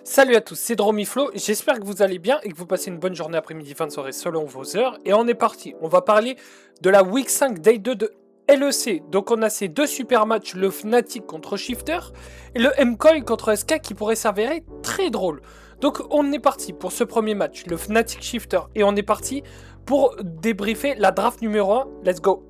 Salut à tous, c'est Dromiflo, j'espère que vous allez bien et que vous passez une bonne journée après-midi, fin de soirée selon vos heures. Et on est parti, on va parler de la Week 5 Day 2 de LEC. Donc on a ces deux super matchs, le Fnatic contre Shifter et le MCoy contre SK qui pourrait s'avérer très drôle. Donc on est parti pour ce premier match, le Fnatic Shifter, et on est parti pour débriefer la draft numéro 1, let's go.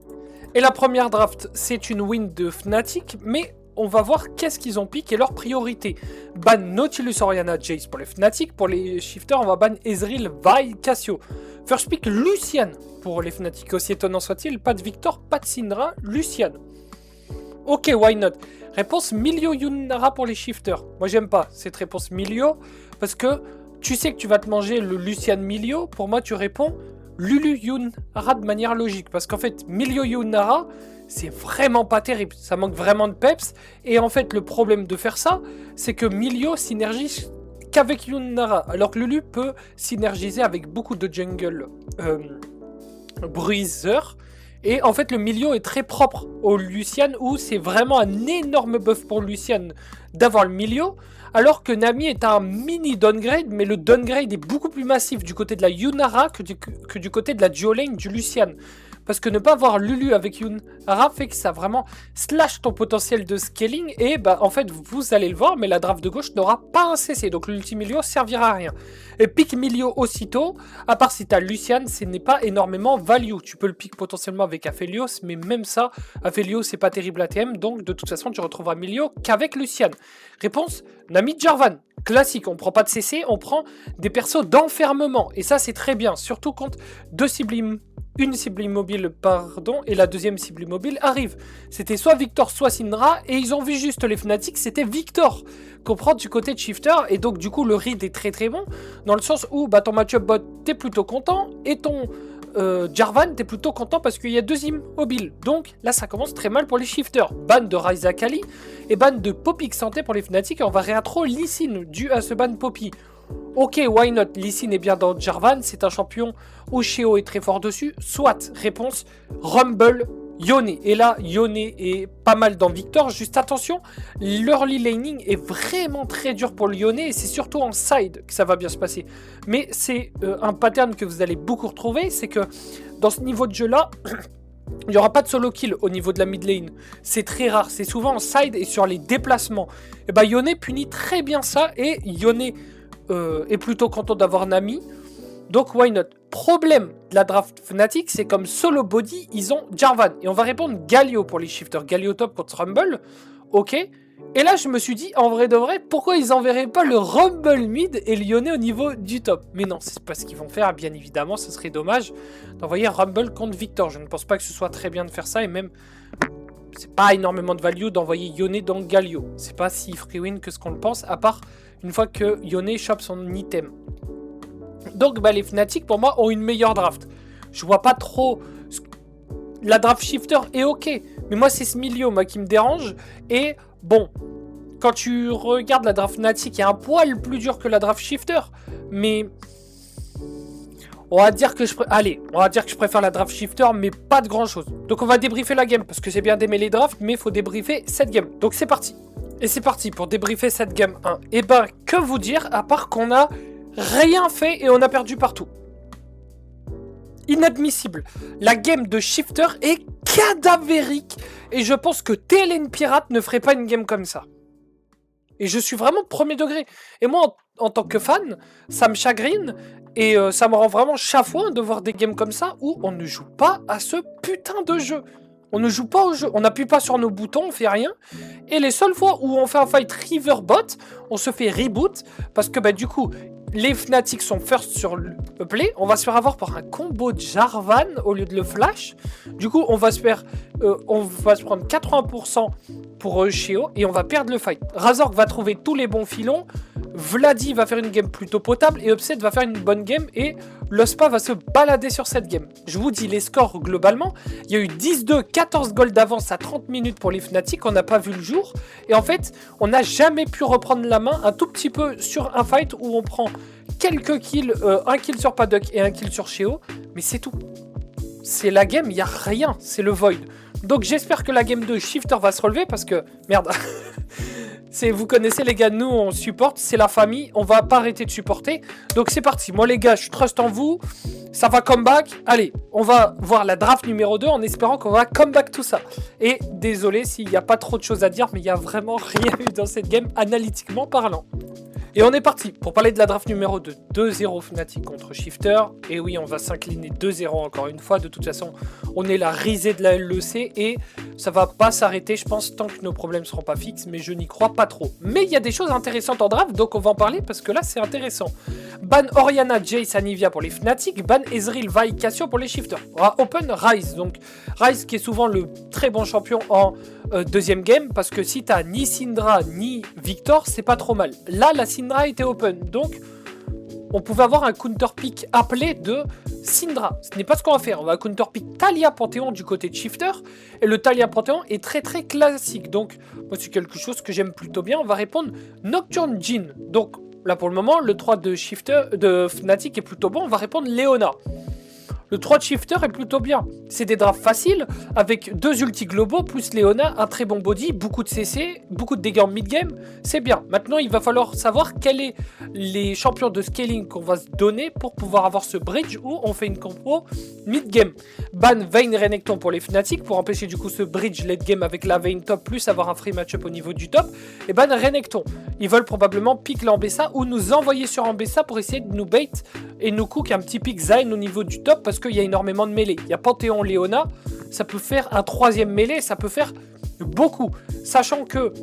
Et la première draft, c'est une win de Fnatic, mais on va voir qu'est-ce qu'ils ont piqué et leurs priorités. Ban Nautilus Orianna Jace pour les Fnatic, pour les Shifters on va ban Ezreal, Vi, Cassio. First pick Lucian pour les Fnatic, aussi étonnant soit-il, pas de Victor, pas de Syndra, Lucian. Ok, why not. Réponse Milio Yunara pour les Shifters. Moi j'aime pas cette réponse Milio, parce que tu sais que tu vas te manger le Lucian Milio, pour moi tu réponds Lulu Yunara de manière logique, parce qu'en fait Milio Yunara c'est vraiment pas terrible, ça manque vraiment de peps, et en fait le problème de faire ça, c'est que Milio synergise qu'avec Yunara, alors que Lulu peut synergiser avec beaucoup de jungle bruiser, et en fait le Milio est très propre au Lucian, où c'est vraiment un énorme buff pour Lucian d'avoir le Milio, alors que Nami est un mini downgrade, mais le downgrade est beaucoup plus massif du côté de la Yunara que du côté de la duo lane du Lucian. Parce que ne pas avoir Lulu avec Yunara fait que ça vraiment slash ton potentiel de scaling. Et bah en fait vous allez le voir, mais la draft de gauche n'aura pas un CC. Donc l'ultimilio servira à rien. Et pick Milio aussitôt, à part si t'as Lucian, ce n'est pas énormément value. Tu peux le pick potentiellement avec Aphelios, mais même ça, Aphelios c'est pas terrible ATM. Donc de toute façon tu retrouveras Milio qu'avec Lucian. Réponse, Nami Jarvan. Classique, on prend pas de CC, on prend des persos d'enfermement. Et ça c'est très bien, surtout quand une cible immobile, et la deuxième cible immobile arrive. C'était soit Victor, soit Syndra, et ils ont vu juste les Fnatic, c'était Victor qu'on prend du côté de Shifter, et donc du coup le read est très très bon, dans le sens où bah, ton match-up bot, t'es plutôt content, et ton Jarvan, t'es plutôt content parce qu'il y a deux immobiles. Donc là ça commence très mal pour les Shifters. Ban de Ryza Kali, et ban de Poppy Santé pour les Fnatic, et on va réintro Lee Sin dû à ce ban Poppy. Ok, why not? Lee Sin est bien dans Jarvan, c'est un champion où Sheo est très fort dessus. Soit, réponse, Rumble, Yone. Et là, Yone est pas mal dans Victor. Juste attention, l'early laning est vraiment très dur pour le Yone et c'est surtout en side que ça va bien se passer. Mais c'est un pattern que vous allez beaucoup retrouver, c'est que dans ce niveau de jeu-là, il n'y aura pas de solo kill au niveau de la mid lane. C'est très rare, c'est souvent en side et sur les déplacements. Et bah Yone punit très bien ça et Yone est plutôt content d'avoir Nami. Donc why not? Problème de la draft Fnatic, c'est comme solo body, ils ont Jarvan. Et on va répondre Galio pour les Shifters. Galio top contre Rumble. Ok. Et là je me suis dit, en vrai de vrai, pourquoi ils enverraient pas le Rumble mid et Lyonnais au niveau du top? Mais non, c'est pas ce qu'ils vont faire, bien évidemment. Ce serait dommage d'envoyer Rumble contre Victor. Je ne pense pas que ce soit très bien de faire ça. Et même, c'est pas énormément de value d'envoyer Yone dans Galio. C'est pas si free win que ce qu'on le pense, à part une fois que Yone chope son item. Donc bah, les Fnatic pour moi ont une meilleure draft. Je vois pas trop. La draft Shifter est ok, mais moi c'est ce milieu moi, qui me dérange. Et bon, quand tu regardes la draft Fnatic, il y a un poil plus dur que la draft Shifter, mais on va dire que je préfère la draft Shifter, mais pas de grand chose. Donc on va débriefer la game, parce que c'est bien d'aimer les drafts, mais il faut débriefer cette game. Donc c'est parti. Et c'est parti pour débriefer cette game 1. Et ben, que vous dire, à part qu'on a rien fait et on a perdu partout. Inadmissible. La game de Shifter est cadavérique. Et je pense que TLN Pirate ne ferait pas une game comme ça. Et je suis vraiment premier degré. Et moi, en tant que fan, ça me chagrine. Et ça me rend vraiment chafouin de voir des games comme ça où on ne joue pas à ce putain de jeu. On ne joue pas au jeu, on n'appuie pas sur nos boutons, on fait rien. Et les seules fois où on fait un fight Riverbot, on se fait reboot. Parce que bah du coup, les Fnatic sont first sur le play. On va se faire avoir par un combo de Jarvan au lieu de le flash. Du coup, on va se prendre 80% pour Sheo et on va perdre le fight. Razork va trouver tous les bons filons. Vladi va faire une game plutôt potable et Upset va faire une bonne game et l'Ospa va se balader sur cette game. Je vous dis les scores globalement, il y a eu 10-2, 14 goals d'avance à 30 minutes pour les Fnatic, on n'a pas vu le jour et en fait on n'a jamais pu reprendre la main un tout petit peu sur un fight où on prend quelques kills, un kill sur Paddock et un kill sur Sheo, mais c'est tout. C'est la game, il n'y a rien, c'est le void. Donc j'espère que la game 2 Shifter va se relever parce que, merde, Vous connaissez les gars, nous on supporte, c'est la famille, on va pas arrêter de supporter. Donc c'est parti, moi les gars, je trust en vous, ça va comeback. Allez, on va voir la draft numéro 2 en espérant qu'on va comeback tout ça. Et désolé s'il n'y a pas trop de choses à dire, mais il n'y a vraiment rien eu dans cette game, analytiquement parlant. Et on est parti pour parler de la draft numéro 2. 2-0 Fnatic contre Shifter. Et oui, on va s'incliner 2-0 encore une fois. De toute façon, on est la risée de la LEC et ça va pas s'arrêter, je pense, tant que nos problèmes seront pas fixes. Mais je n'y crois pas trop. Mais il y a des choses intéressantes en draft, donc on va en parler parce que là, c'est intéressant. Ban Orianna, Jace, Anivia pour les Fnatic. Ban Ezreal, Vi, Cassio pour les Shifters. On va open Ryze. Donc Ryze qui est souvent le très bon champion en deuxième game. Parce que si t'as ni Syndra ni Victor, c'est pas trop mal. Là, la Syndra était open. Donc on pouvait avoir un counter pick appelé de Syndra. Ce n'est pas ce qu'on va faire. On va counter pick Taliyah Panthéon du côté de Shifter. Et le Taliyah Panthéon est très très classique. Donc moi c'est quelque chose que j'aime plutôt bien. On va répondre Nocturne Jhin. Donc là pour le moment le 3 de Shifter de Fnatic est plutôt bon. On va répondre Leona. Le 3 de Shifter est plutôt bien. C'est des drafts faciles, avec 2 ultis globaux, plus Leona, un très bon body, beaucoup de CC, beaucoup de dégâts en mid-game. C'est bien. Maintenant, il va falloir savoir quels sont les champions de scaling qu'on va se donner pour pouvoir avoir ce bridge où on fait une compo mid-game. Ban Vayne Renekton pour les Fnatic, pour empêcher du coup ce bridge late-game avec la Vayne top, plus avoir un free match-up au niveau du top. Et ban Renekton. Ils veulent probablement pick l'Ambessa ou nous envoyer sur Ambessa pour essayer de nous bait et nous cook un petit pick Zayn au niveau du top parce qu'il y a énormément de mêlées. Il y a Panthéon, Leona, ça peut faire un troisième mêlée, ça peut faire beaucoup. Sachant que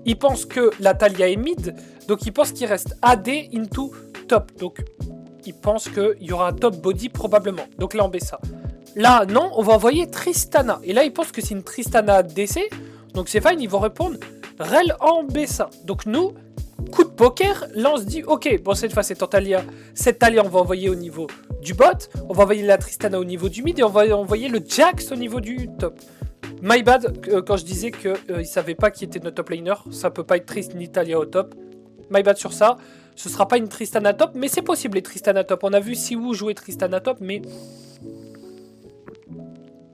ils pensent que la Taliyah est mid, donc ils pensent qu'il reste AD into top. Donc ils pensent qu'il y aura un top body probablement. Donc là, Ambessa. Là, non, on va envoyer Tristana. Et là, ils pensent que c'est une Tristana DC. Donc c'est fine, ils vont répondre Rel Ambessa. Donc nous, coup de poker, là on se dit ok, bon cette fois c'est en Taliyah. Cette Taliyah on va envoyer au niveau du bot, on va envoyer la Tristana au niveau du mid et on va envoyer le Jax au niveau du top. My bad, quand je disais qu'ils ne savaient pas qui était notre top laner, ça peut pas être Trist ni Taliyah au top. My bad sur ça, ce sera pas une Tristana top, mais c'est possible les Tristana top. On a vu Siwu jouer Tristana top, mais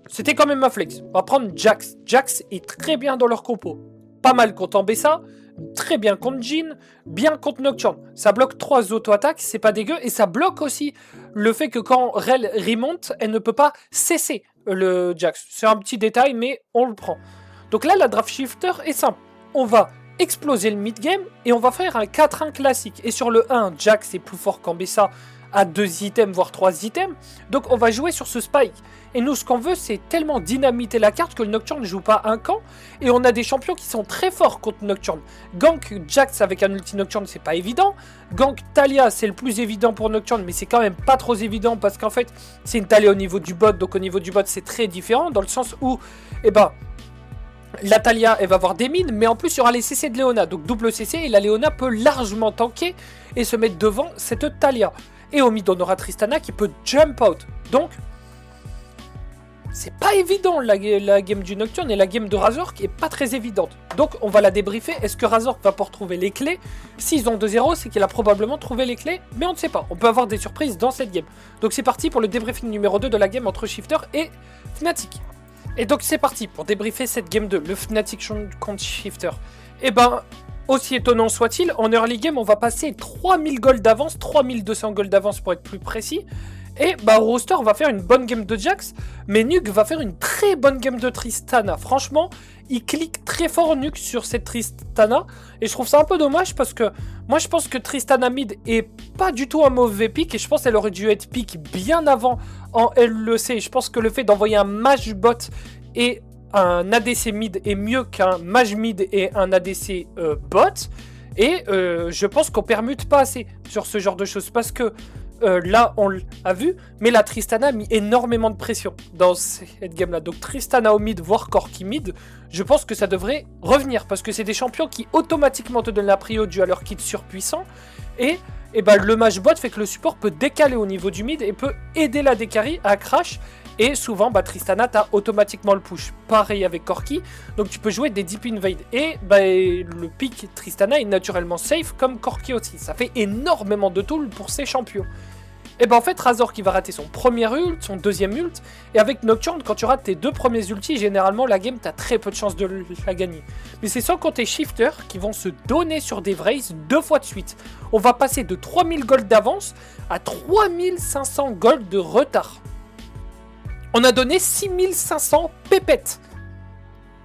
c'était quand même un flex. On va prendre Jax. Jax est très bien dans leur compo. Pas mal contre Ambessa, très bien contre Jhin, bien contre Nocturne. Ça bloque 3 auto-attaques, c'est pas dégueu. Et ça bloque aussi le fait que quand Rel remonte, elle ne peut pas cesser le Jax. C'est un petit détail, mais on le prend. Donc là, la draft shifter est simple. On va exploser le mid-game et on va faire un 4-1 classique. Et sur le 1, Jax est plus fort qu'Ambessa à 2 items, voire 3 items. Donc on va jouer sur ce spike. Et nous, ce qu'on veut, c'est tellement dynamiter la carte que le Nocturne ne joue pas un camp. Et on a des champions qui sont très forts contre Nocturne. Gank Jax avec un ulti Nocturne, c'est pas évident. Gank Taliyah, c'est le plus évident pour Nocturne, mais c'est quand même pas trop évident parce qu'en fait, c'est une Taliyah au niveau du bot. Donc au niveau du bot, c'est très différent dans le sens où, eh ben, la Taliyah, elle va avoir des mines, mais en plus, il y aura les CC de Leona. Donc double CC, et la Leona peut largement tanker et se mettre devant cette Taliyah. Et au mid, on aura Tristana qui peut jump out. Donc, c'est pas évident la game du Nocturne et la game de Razork qui est pas très évidente. Donc on va la débriefer. Est-ce que Razork va pouvoir trouver les clés? S'ils ont 2-0, c'est qu'il a probablement trouvé les clés, mais on ne sait pas. On peut avoir des surprises dans cette game. Donc c'est parti pour le débriefing numéro 2 de la game entre Shifter et Fnatic. Et donc c'est parti pour débriefer cette game 2, le Fnatic contre Shifter. Et ben, aussi étonnant soit-il, en early game on va passer 3000 gold d'avance, 3200 gold d'avance pour être plus précis. Et bah Roster va faire une bonne game de Jax, mais Nuke va faire une très bonne game de Tristana. Franchement, il clique très fort Nuke sur cette Tristana, et je trouve ça un peu dommage parce que moi je pense que Tristana mid est pas du tout un mauvais pick, et je pense qu'elle aurait dû être pick bien avant en LEC. Je pense que le fait d'envoyer un mage bot et un ADC mid est mieux qu'un mage mid et un ADC bot, et je pense qu'on permute pas assez sur ce genre de choses parce que là, on l'a vu, mais la Tristana a mis énormément de pression dans cette game-là. Donc Tristana au mid, voire Corki mid, je pense que ça devrait revenir. Parce que c'est des champions qui automatiquement te donnent la prio dû à leur kit surpuissant. Et ben, le match bot fait que le support peut décaler au niveau du mid et peut aider la décarry à crash. Et souvent, bah, Tristana, t'as automatiquement le push. Pareil avec Corki. Donc tu peux jouer des deep invade. Et bah, le pick Tristana est naturellement safe comme Corki aussi. Ça fait énormément de tools pour ces champions. Et ben en fait, Razor qui va rater son premier ult, son deuxième ult, et avec Nocturne, quand tu rates tes 2 premiers ultis, généralement la game, t'as très peu de chances de la gagner. Mais c'est sans compter Shifter qui vont se donner sur des Vrays 2 fois de suite. On va passer de 3000 gold d'avance à 3500 gold de retard. On a donné 6500 pépettes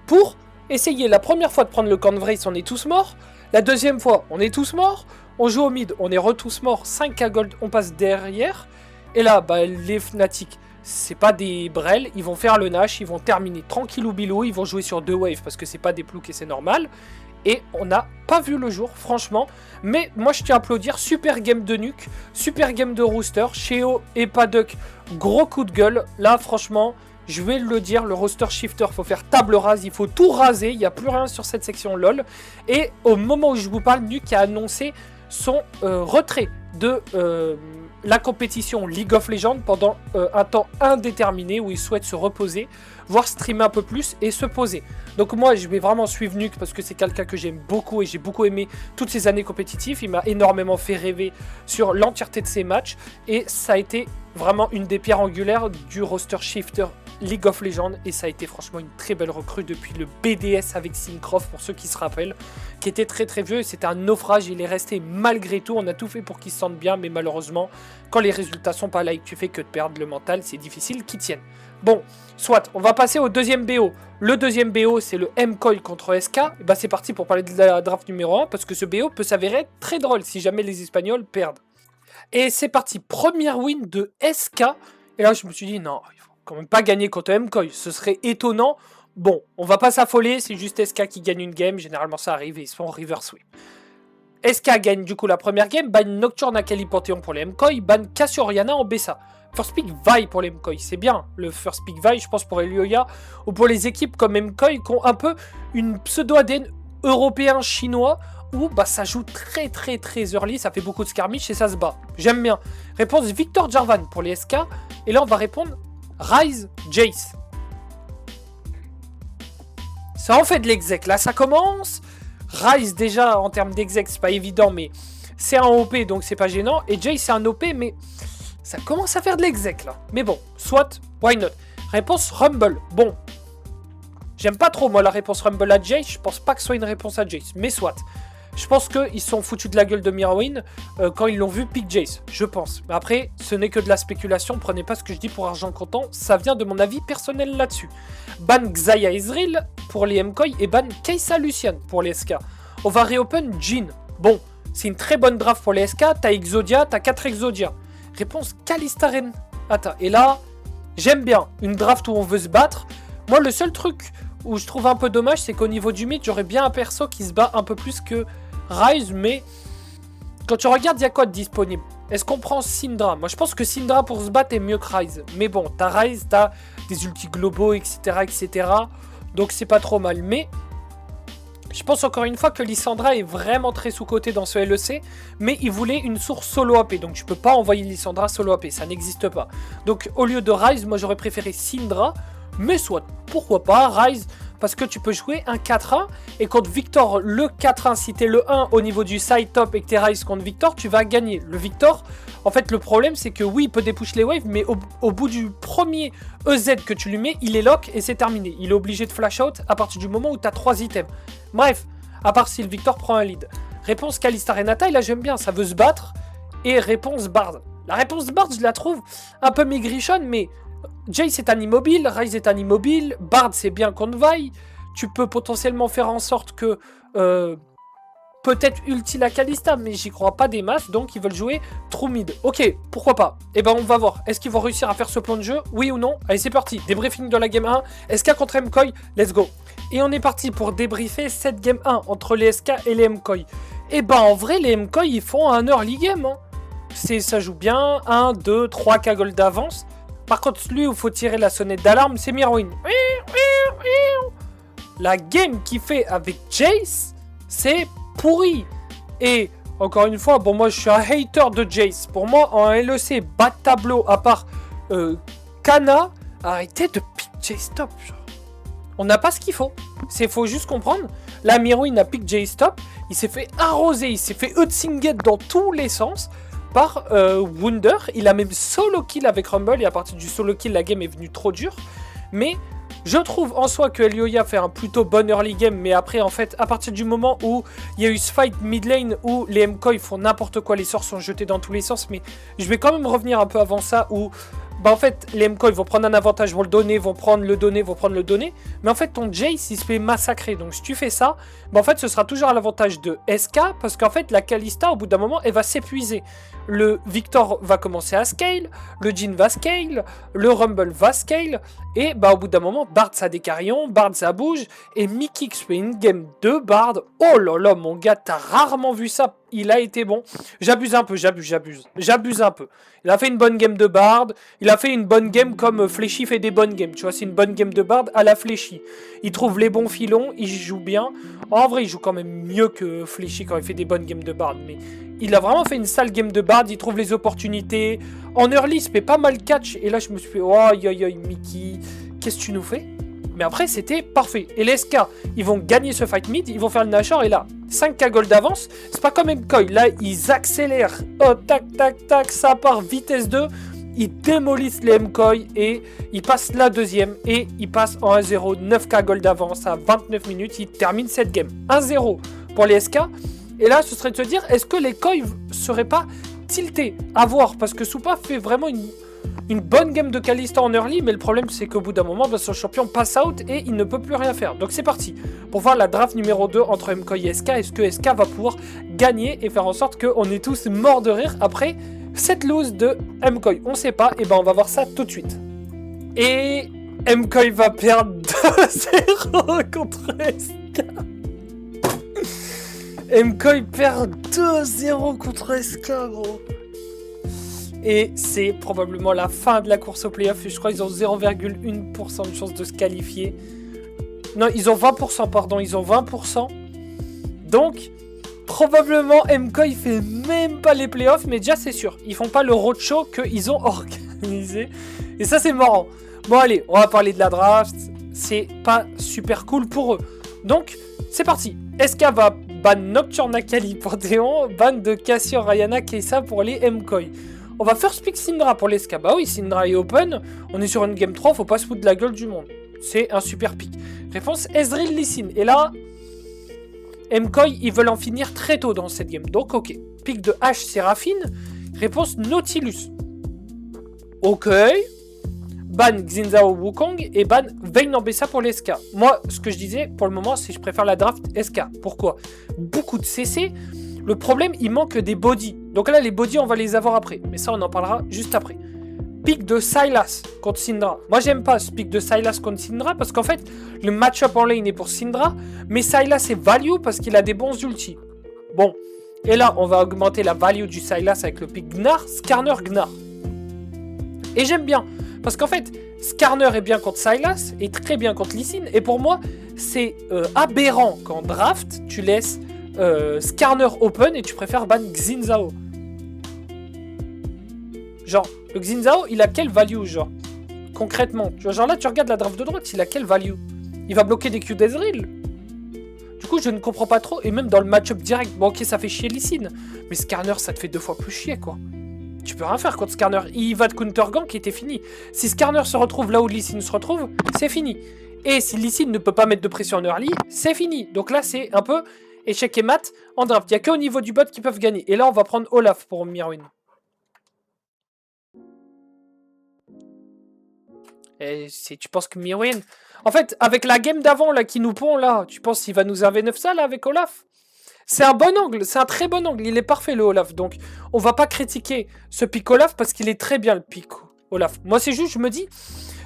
pour essayer la première fois de prendre le camp de Vrays, on est tous morts. La deuxième fois, on est tous morts. On joue au mid, on est tous morts, 5k gold, on passe derrière. Et là, bah, les Fnatic, c'est pas des brels, ils vont faire le Nash, ils vont terminer tranquillou bilou, ils vont jouer sur 2 waves parce que c'est pas des ploucs et c'est normal. Et on n'a pas vu le jour, franchement. Mais moi, je tiens à applaudir, super game de Nuke, super game de Rooster, Sheo et Paddock, gros coup de gueule. Là, franchement, je vais le dire, le roster shifter, faut faire table rase, il faut tout raser, il n'y a plus rien sur cette section LOL. Et au moment où je vous parle, Nuke a annoncé son retrait de la compétition League of Legends pendant un temps indéterminé où il souhaite se reposer, voire streamer un peu plus et se poser. Donc moi je vais vraiment suivre Nuke parce que c'est quelqu'un que j'aime beaucoup et j'ai beaucoup aimé toutes ces années compétitives. Il m'a énormément fait rêver sur l'entièreté de ses matchs et ça a été vraiment une des pierres angulaires du roster shifter League of Legends et ça a été franchement une très belle recrue depuis le BDS avec Syncroft pour ceux qui se rappellent, qui était très très vieux et c'était un naufrage, il est resté malgré tout, on a tout fait pour qu'il se sente bien mais malheureusement quand les résultats sont pas là et que tu fais que de perdre le mental, c'est difficile qu'il tienne. Bon, soit, on va passer au deuxième BO. Le deuxième BO c'est le MCOI contre SK, et bah c'est parti pour parler de la draft numéro 1 parce que ce BO peut s'avérer très drôle si jamais les Espagnols perdent. Et c'est parti, première win de SK, et là je me suis dit non, il faut quand même pas gagner contre MCOI, ce serait étonnant. Bon, on va pas s'affoler, c'est juste SK qui gagne une game, généralement ça arrive et ils se font river sweep. SK gagne du coup la première game, ban Nocturne à Kali Panthéon pour les MCOI, ban Cassioriana en Bessa. First pick Vi pour les MCOI, c'est bien, le first pick Vi, je pense pour Elioya, ou pour les équipes comme MCOI qui ont un peu une pseudo-ADN européen-chinois, où bah, ça joue très early, ça fait beaucoup de skirmish et ça se bat. J'aime bien. Réponse Victor Jarvan pour les SK, et là on va répondre Ryze Jace. Ça en fait de l'exec, là ça commence. Ryze déjà en termes d'exec c'est pas évident mais c'est un OP donc c'est pas gênant. Et Jace c'est un OP mais ça commence à faire de l'exec là. Mais bon, soit, why not. Réponse Rumble, bon. J'aime pas trop moi la réponse Rumble à Jace, je pense pas que ce soit une réponse à Jace, mais soit. Je pense qu'ils se sont foutus de la gueule de Mirwin quand ils l'ont vu pick Jace, je pense. Mais après, ce n'est que de la spéculation, prenez pas ce que je dis pour argent comptant, ça vient de mon avis personnel là-dessus. Ban Xayah Ezreal pour les MCOI et ban Kai'Sa Lucian pour les SK. On va reopen Jhin. Bon, c'est une très bonne draft pour les SK, t'as Exodia, t'as 4 Exodia. Réponse Kalista Renata. Et là, j'aime bien, une draft où on veut se battre. Moi, le seul truc où je trouve un peu dommage, c'est qu'au niveau du mid, j'aurais bien un perso qui se bat un peu plus que Ryze, mais quand tu regardes, il y a quoi de disponible? Est-ce qu'on prend Syndra? Moi, je pense que Syndra pour se battre est mieux que Ryze. Mais bon, t'as Ryze, t'as des ultis globaux, etc. Donc, c'est pas trop mal. Mais je pense encore une fois que Lissandra est vraiment très sous-cotée dans ce LEC. Mais il voulait une source solo AP. Donc, tu peux pas envoyer Lissandra solo AP. Ça n'existe pas. Donc, au lieu de Ryze, moi, j'aurais préféré Syndra. Mais soit, pourquoi pas, Ryze, parce que tu peux jouer un 4-1, et contre Victor, le 4-1, si t'es le 1 au niveau du side top et que t'es Ryze contre Victor, tu vas gagner. Le Victor, en fait, le problème, c'est que oui, il peut dépush les waves, mais au bout du premier EZ que tu lui mets, il est lock et c'est terminé. Il est obligé de flash out à partir du moment où t'as 3 items. Bref, à part si le Victor prend un lead. Réponse Kalista Renata, et là j'aime bien, ça veut se battre, et réponse Bard. La réponse Bard, je la trouve un peu maigrichonne, mais Jace est un immobile, Ryze est un immobile, Bard c'est bien contre Vi, tu peux potentiellement faire en sorte que peut-être ulti la Kalista, mais j'y crois pas des masses, donc ils veulent jouer true mid. Ok, pourquoi pas? Et ben on va voir, est-ce qu'ils vont réussir à faire ce plan de jeu, oui ou non? Allez c'est parti, débriefing de la game 1, SK contre MCOI, let's go. Et on est parti pour débriefer cette game 1 entre les SK et les MCOI. Et ben en vrai les MCOI ils font un early game, hein. Ça joue bien, 1, 2, 3 k gold d'avance. Par contre, celui où il faut tirer la sonnette d'alarme, c'est Mirwin. La game qu'il fait avec Jace, c'est pourri. Et encore une fois, bon moi je suis un hater de Jace. Pour moi, en LEC, bas de tableau, à part Kana, arrêtez de pick Jace top. On n'a pas ce qu'il faut. C'est faut juste comprendre. Là, Mirwin a pick Jace top. Il s'est fait arroser, il s'est fait Utsinget dans tous les sens. par Wunder. Il a même solo kill avec Rumble et à partir du solo kill, la game est venue trop dure. Mais je trouve en soi que Elioya fait un plutôt bon early game, mais après en fait, à partir du moment où il y a eu ce fight mid lane où les MKOI font n'importe quoi, les sorts sont jetés dans tous les sens, mais je vais quand même revenir un peu avant ça où... Bah en fait, les MKOI vont prendre un avantage, vont le donner, vont prendre le donner, mais en fait ton Jace il se fait massacrer, donc si tu fais ça, bah en fait ce sera toujours à l'avantage de SK, parce qu'en fait la Kalista au bout d'un moment elle va s'épuiser. Le Victor va commencer à scale, le Jhin va scale, le Rumble va scale, et bah au bout d'un moment Bard ça a des carillons, Bard ça bouge, et Mickey fait une game de Bard, oh là là mon gars t'as rarement vu ça, il a été bon, j'abuse un peu, j'abuse un peu. Il a fait une bonne game de Bard, il a fait une bonne game comme Fléchy fait des bonnes games, tu vois, c'est une bonne game de Bard à la Fléchy. Il trouve les bons filons, il joue bien, en vrai il joue quand même mieux que Fléchy quand il fait des bonnes games de Bard, mais il a vraiment fait une sale game de Bard, il trouve les opportunités, en early il se fait pas mal catch, et là je me suis fait, oh aïe aïe aïe Mickey, qu'est-ce que tu nous fais? Mais après, c'était parfait. Et les SK, ils vont gagner ce fight mid, ils vont faire le Nashor, et là, 5k gold d'avance. C'est pas comme MKOI, là, ils accélèrent. Oh, tac, tac, tac, ça part vitesse 2. Ils démolissent les MKOI, et ils passent la deuxième, et ils passent en 1-0, 9k gold d'avance à 29 minutes. Ils terminent cette game. 1-0 pour les SK. Et là, ce serait de se dire, est-ce que les KOI seraient pas tiltés? À voir, parce que Soupa fait vraiment une bonne game de Kalista en early, mais le problème c'est qu'au bout d'un moment, bah, son champion pass out et il ne peut plus rien faire. Donc c'est parti pour voir la draft numéro 2 entre MKOI et SK. Est-ce que SK va pouvoir gagner et faire en sorte qu'on est tous morts de rire après cette lose de MKOI? On sait pas, et ben on va voir ça tout de suite. Et MKOI va perdre 2-0 contre SK. MKOI perd 2-0 contre SK, gros. Et c'est probablement la fin de la course au playoff. Je crois qu'ils ont 0,1% de chance de se qualifier. Non, ils ont 20%, pardon. Ils ont 20%. Donc, probablement, MKOI fait même pas les playoffs. Mais déjà, c'est sûr. Ils font pas le roadshow qu'ils ont organisé. Et ça, c'est marrant. Bon, allez, on va parler de la draft. C'est pas super cool pour eux. Donc, c'est parti. SK va ban Nocturne Akali pour Théon. Ban de Cassio Ryana Keisa pour les MKOI. On va first pick Syndra pour les SK. Bah oui, Syndra est open. On est sur une game 3, faut pas se foutre de la gueule du monde. C'est un super pick. Réponse Ezreal Lee Sin. Et là, MKOI, ils veulent en finir très tôt dans cette game. Donc, ok. Pick de H Séraphine. Réponse Nautilus. Ok. Ban Xinzao Wukong et ban Vayne Ambessa pour les SK. Moi, ce que je disais pour le moment, c'est que je préfère la draft SK. Pourquoi? Beaucoup de CC. Le problème, il manque des bodies. Donc là, les bodies, on va les avoir après. Mais ça, on en parlera juste après. Pick de Sylas contre Syndra. Moi, j'aime pas ce pick de Sylas contre Syndra parce qu'en fait, le match-up en lane est pour Syndra. Mais Sylas est value parce qu'il a des bons ultis. Bon. Et là, on va augmenter la value du Sylas avec le pick Gnar, Skarner, Gnar. Et j'aime bien. Parce qu'en fait, Skarner est bien contre Sylas et très bien contre Lee Sin. Et pour moi, c'est aberrant qu'en draft, tu laisses Skarner open et tu préfères ban Xinzao. Genre, le Xinzao, il a quelle value, genre? Concrètement. Genre là, tu regardes la draft de droite, il a quelle value? Il va bloquer des Q d'Ezreal. Du coup, je ne comprends pas trop. Et même dans le match-up direct, bon ok, ça fait chier Lee Sin. Mais Skarner, ça te fait 2 fois plus chier, quoi. Tu peux rien faire contre Skarner. Il va de counter gank et t'es fini. Si Skarner se retrouve là où Lee Sin se retrouve, c'est fini. Et si Lee Sin ne peut pas mettre de pression en early, c'est fini. Donc là, c'est un peu échec et mat en draft. Il n'y a qu'au niveau du bot qui peuvent gagner. Et là, on va prendre Olaf pour Mirwin. Et si tu penses que Mirwin... En fait, avec la game d'avant là qui nous pond là, tu penses qu'il va nous V9 ça là avec Olaf? C'est un bon angle, c'est un très bon angle. Il est parfait le Olaf. Donc, on va pas critiquer ce pick Olaf parce qu'il est très bien le pick Olaf. Moi, c'est juste, je me dis,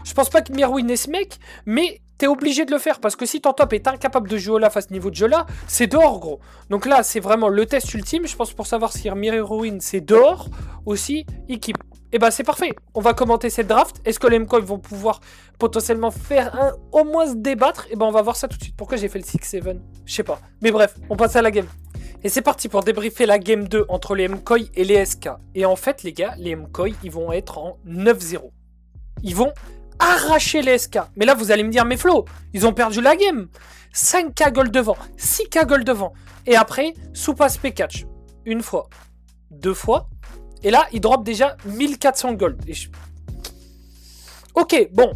je pense pas que Mirwin est ce mec, mais t'es obligé de le faire parce que si ton top est incapable de jouer Olaf à ce niveau de jeu là, c'est dehors gros. Donc là, c'est vraiment le test ultime, je pense, pour savoir si Mirwin c'est dehors aussi, équipe. Et bah c'est parfait, on va commenter cette draft. Est-ce que les MKOI vont pouvoir potentiellement faire au moins se débattre? Et bah on va voir ça tout de suite. Pourquoi j'ai fait le 6-7? Je sais pas. Mais bref, on passe à la game. Et c'est parti pour débriefer la game 2 entre les MKOI et les SK. Et en fait les gars, les MKOI ils vont être en 9-0. Ils vont arracher les SK. Mais là vous allez me dire, mais Flo, ils ont perdu la game. 5k gold devant, 6k gold devant. Et après, Soupas P catch. Une fois, 2 fois, Et là, il drop déjà 1400 gold. Et ok, bon.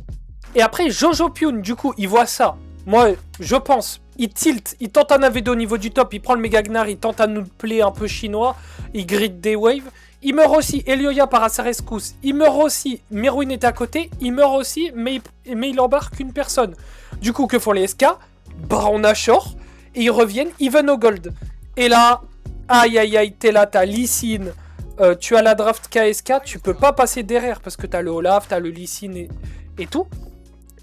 Et après, Jojo Pyun, du coup, il voit ça. Moi, je pense, il tilt, il tente un AV2 au niveau du top, il prend le méga Gnar, il tente un nous play un peu chinois, il grid des waves. Il meurt aussi, Elioya par Asarescus. Il meurt aussi, Meruin est à côté. Il meurt aussi, mais il embarque une personne. Du coup, que font les SK? Baron Nashor. Et ils reviennent, even au gold. Et là, aïe aïe aïe, t'es là, t'as Lee Sin. Tu as la draft KSK, tu peux pas passer derrière parce que t'as le Olaf, t'as le Lee Sin et tout.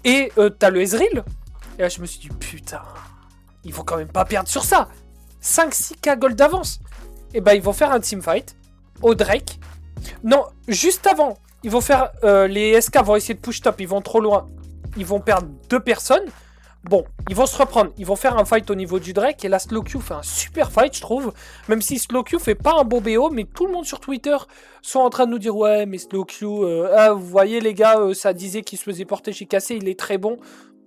Et t'as le Ezreal. Et là, je me suis dit, putain, ils vont quand même pas perdre sur ça. 5-6k gold d'avance. Et bah, ils vont faire un teamfight au Drake. Non, juste avant, ils vont faire... les SK vont essayer de push top, ils vont trop loin. Ils vont perdre 2 personnes. Bon, ils vont se reprendre. Ils vont faire un fight au niveau du Drake. Et là, SlowQ fait un super fight, je trouve. Même si SlowQ fait pas un beau BO. Mais tout le monde sur Twitter sont en train de nous dire, ouais, mais SlowQ... vous voyez, les gars, ça disait qu'il se faisait porter chez Cassé. Il est très bon.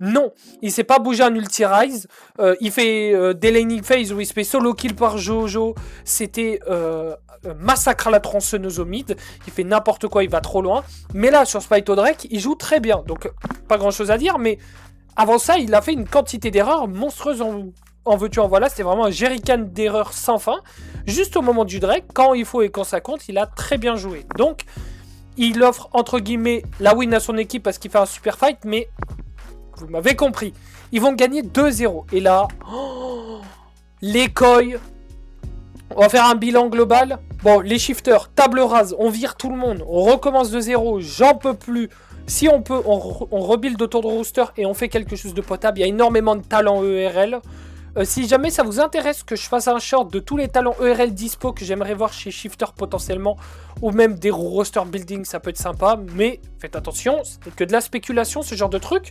Non, il s'est pas bougé en ulti rise. Il fait des laning phase où il se fait solo kill par Jojo. C'était massacre à la tronçonneuse au mid. Il fait n'importe quoi, il va trop loin. Mais là, sur Spyto Drake, il joue très bien. Donc, pas grand chose à dire. Mais avant ça, il a fait une quantité d'erreurs monstrueuses en veux-tu, en voilà. C'était vraiment un jerrycan d'erreurs sans fin. Juste au moment du Drake, quand il faut et quand ça compte, il a très bien joué. Donc, il offre, entre guillemets, la win à son équipe parce qu'il fait un super fight. Mais... vous m'avez compris. Ils vont gagner 2-0. Et là, les Koi. On va faire un bilan global. Bon, les shifters, table rase, on vire tout le monde. On recommence de 0. J'en peux plus. Si on peut, on rebuild autour de roster et on fait quelque chose de potable. Il y a énormément de talents ERL. Si jamais ça vous intéresse que je fasse un short de tous les talents ERL dispo que j'aimerais voir chez Shifter potentiellement, ou même des roster building, ça peut être sympa, mais faites attention, c'est que de la spéculation, ce genre de truc.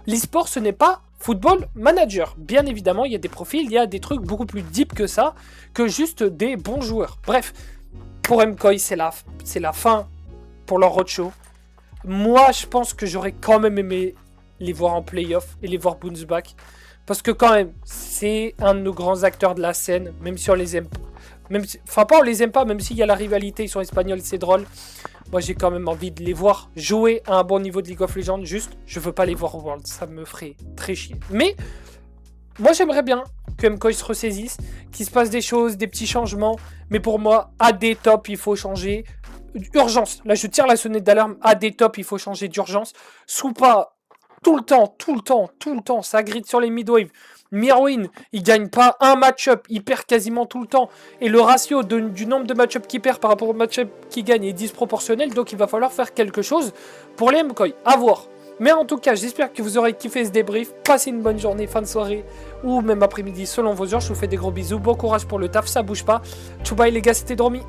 L'e-sport, ce n'est pas football manager. Bien évidemment, il y a des profils, il y a des trucs beaucoup plus deep que ça, que juste des bons joueurs. Bref, pour MKOI, c'est la fin pour leur roadshow. Moi, je pense que j'aurais quand même aimé les voir en playoff et les voir bounce back. Parce que quand même, c'est un de nos grands acteurs de la scène, même si on les aime pas. Enfin, pas on les aime pas, même s'il y a la rivalité, ils sont espagnols, c'est drôle. Moi, j'ai quand même envie de les voir jouer à un bon niveau de League of Legends. Juste, je veux pas les voir au World, ça me ferait très chier. Mais, moi, j'aimerais bien que MKOI se ressaisisse, qu'il se passe des choses, des petits changements. Mais pour moi, AD top, il faut changer. Urgence. Là, je tire la sonnette d'alarme. AD top, il faut changer d'urgence. Soupa... tout le temps, ça grid sur les mid-wave. Meruin, il gagne pas un match-up, il perd quasiment tout le temps. Et le ratio du nombre de match-up qu'il perd par rapport au match-up qu'il gagne est disproportionnel, donc il va falloir faire quelque chose pour les MKOI. À voir. Mais en tout cas, j'espère que vous aurez kiffé ce débrief. Passez une bonne journée, fin de soirée, ou même après-midi, selon vos heures. Je vous fais des gros bisous. Bon courage pour le taf, ça bouge pas. Tchou bye les gars, c'était Dromi.